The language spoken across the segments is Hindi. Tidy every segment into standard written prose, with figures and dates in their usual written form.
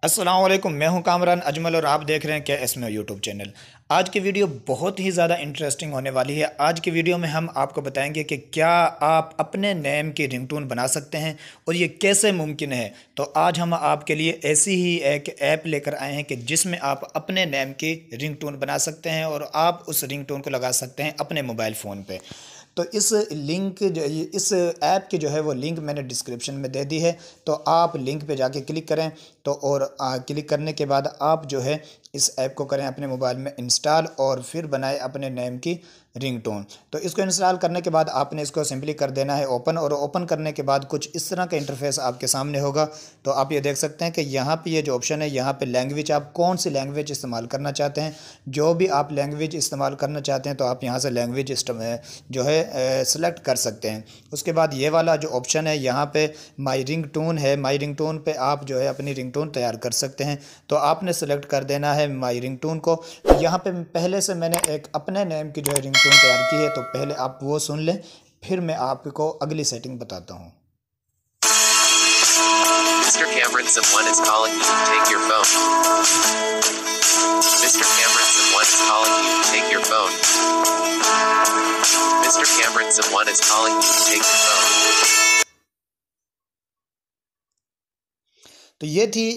अस्सलाम वालेकुम, मैं हूं कामरान अजमल और आप देख रहे हैं KSMO यूट्यूब चैनल। आज की वीडियो बहुत ही ज़्यादा इंटरेस्टिंग होने वाली है। आज की वीडियो में हम आपको बताएंगे कि क्या आप अपने नेम की रिंगटोन बना सकते हैं और ये कैसे मुमकिन है। तो आज हम आपके लिए ऐसी ही एक ऐप लेकर आए हैं कि जिसमें आप अपने नेम की रिंगटोन बना सकते हैं और आप उस रिंगटोन को लगा सकते हैं अपने मोबाइल फ़ोन पे। तो इस ऐप की जो है वो लिंक मैंने डिस्क्रिप्शन में दे दी है। तो आप लिंक पे जाके क्लिक करें। तो और क्लिक करने के बाद आप जो है इस ऐप को करें अपने मोबाइल में इंस्टॉल और फिर बनाए अपने नेम की रिंगटोन। तो इसको इंस्टॉल करने के बाद आपने इसको सिंपली कर देना है ओपन, और ओपन करने के बाद कुछ इस तरह का इंटरफेस आपके सामने होगा। तो आप ये देख सकते हैं कि यहाँ पे ये जो ऑप्शन है, यहाँ पे लैंग्वेज, आप कौन सी लैंग्वेज इस्तेमाल करना चाहते हैं। जो भी आप लैंग्वेज इस्तेमाल करना चाहते हैं तो आप यहाँ से लैंग्वेज जो है सेलेक्ट कर सकते हैं। उसके बाद ये वाला जो ऑप्शन है यहाँ पे माई रिंगटोन है, माई रिंगटोन पे आप जो है अपनी रिंगटोन तैयार कर सकते हैं। तो आपने सेलेक्ट कर देना है माई रिंगटोन को। यहाँ पे पहले से मैंने एक अपने नेम की जो है रिंगटोन तैयार की है, तो पहले आप वो सुन लें, फिर मैं आपको अगली सेटिंग बताता हूँ। Mr. Cameron, someone is calling you. Take your phone. Mr. Cameron, someone is calling you. Take your phone. Mr. Cameron, someone is calling you. Take your phone. तो ये थी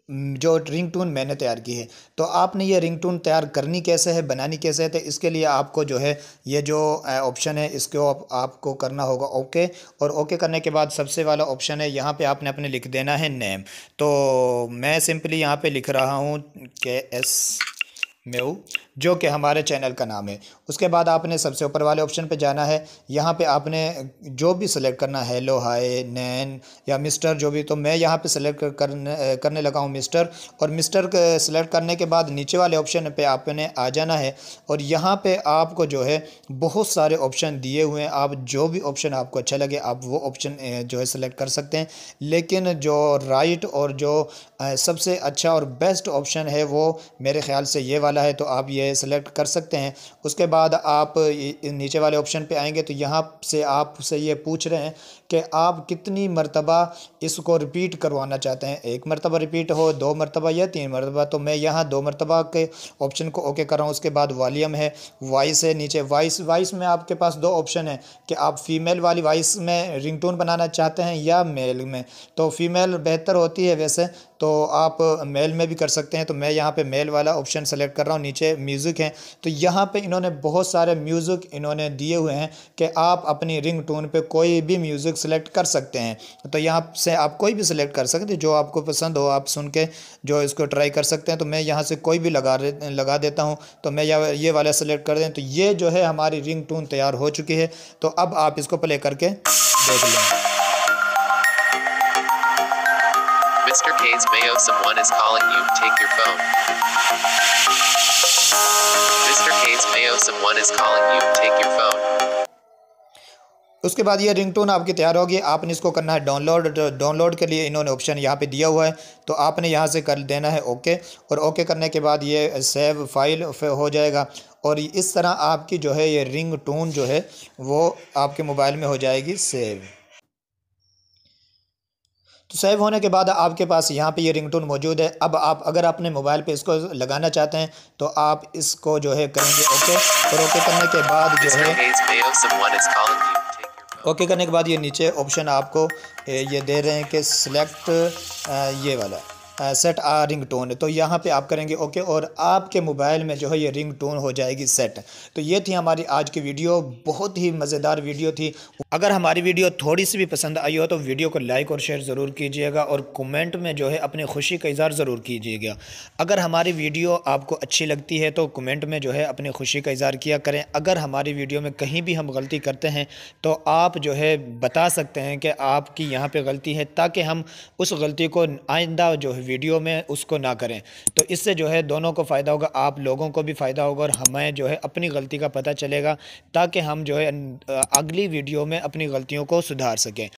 जो रिंगटोन मैंने तैयार की है। तो आपने ये रिंगटोन तैयार करनी कैसे है, बनानी कैसे है, तो इसके लिए आपको जो है ये जो ऑप्शन है इसको आपको करना होगा ओके। और ओके करने के बाद सबसे वाला ऑप्शन है, यहाँ पे आपने अपने लिख देना है नेम। तो मैं सिंपली यहाँ पे लिख रहा हूँ KSMO, जो कि हमारे चैनल का नाम है। उसके बाद आपने सबसे ऊपर वाले ऑप्शन पे जाना है। यहाँ पे आपने जो भी सिलेक्ट करना है, हेलो, हाय, नैन या मिस्टर, जो भी। तो मैं यहाँ पे सिलेक्ट करने लगा हूँ मिस्टर। और मिस्टर सेलेक्ट करने के बाद नीचे वाले ऑप्शन पे आपने आ जाना है। और यहाँ पे आपको जो है बहुत सारे ऑप्शन दिए हुए हैं। आप जो भी ऑप्शन आपको अच्छा लगे आप वो ऑप्शन जो है सेलेक्ट कर सकते हैं। लेकिन जो राइट और जो सबसे अच्छा और बेस्ट ऑप्शन है वो मेरे ख्याल से ये वाला है। तो आप ये सेलेक्ट कर सकते हैं। उसके बाद आप नीचे वाले ऑप्शन पे आएंगे तो यहाँ से आपसे ये पूछ रहे हैं कि आप कितनी मरतबा इसको रिपीट करवाना चाहते हैं। एक मरतबा रिपीट हो, 2 मरतबा या 3 मरतबा। तो मैं यहाँ 2 मरतबा के ऑप्शन को ओके कर रहा हूँ। उसके बाद वॉल्यूम है, वॉइस है नीचे। वॉइस में आपके पास 2 ऑप्शन है कि आप फीमेल वाली वॉइस में रिंगटोन बनाना चाहते हैं या मेल में। तो फीमेल बेहतर होती है वैसे, तो आप मेल में भी कर सकते हैं। तो मैं यहाँ पे मेल वाला ऑप्शन सेलेक्ट कर रहा हूँ। नीचे म्यूज़िक है, तो यहाँ पे इन्होंने बहुत सारे म्यूज़िक इन्होंने दिए हुए हैं कि आप अपनी रिंगटोन पे कोई भी म्यूज़िक सेलेक्ट कर सकते हैं। तो यहाँ से आप कोई भी सिलेक्ट कर सकते हैं, जो आपको पसंद हो आप सुन के जो इसको ट्राई कर सकते हैं। तो मैं यहाँ से कोई भी लगा देता हूँ। तो मैं ये वाला सेलेक्ट कर दें। तो ये जो है हमारी रिंगटोन तैयार हो चुकी है। तो अब आप इसको प्ले करके देख लें। Mr. KSMO, someone is calling you. Take your phone. Mr. KSMO, someone is calling you. Take your phone. उसके बाद ये रिंगटोन आपकी तैयार होगी। आपने इसको करना है डाउनलोड। डाउनलोड के लिए इन्होंने ऑप्शन यहाँ पे दिया हुआ है, तो आपने यहाँ से कर देना है ओके। और ओके करने के बाद ये सेव फाइल हो जाएगा। और इस तरह आपकी जो है ये रिंगटोन जो है वो आपके मोबाइल में हो जाएगी सेव। तो सेव होने के बाद आपके पास यहाँ पे ये रिंगटोन मौजूद है। अब आप अगर अपने मोबाइल पे इसको लगाना चाहते हैं तो आप इसको जो है करेंगे ओके। और ओके करने के बाद जो है ओके करने के बाद ये नीचे ऑप्शन आपको ये दे रहे हैं कि सिलेक्ट ये वाला सेट आ रिंगटोन। तो यहाँ पे आप करेंगे ओके और आपके मोबाइल में जो है ये रिंगटोन हो जाएगी सेट। तो ये थी हमारी आज की वीडियो, बहुत ही मज़ेदार वीडियो थी। अगर हमारी वीडियो थोड़ी सी भी पसंद आई हो तो वीडियो को लाइक और शेयर ज़रूर कीजिएगा और कमेंट में जो है अपनी खुशी का इज़हार ज़रूर कीजिएगा। अगर हमारी वीडियो आपको अच्छी लगती है तो कमेंट में जो है अपनी खुशी का इज़हार किया करें। अगर हमारी वीडियो में कहीं भी हम गलती करते हैं तो आप जो है बता सकते हैं कि आपकी यहाँ पर गलती है, ताकि हम उस गलती को आइंदा जो है वीडियो में उसको ना करें। तो इससे जो है दोनों को फ़ायदा होगा, आप लोगों को भी फ़ायदा होगा और हमें जो है अपनी गलती का पता चलेगा, ताकि हम जो है अगली वीडियो में अपनी गलतियों को सुधार सकें।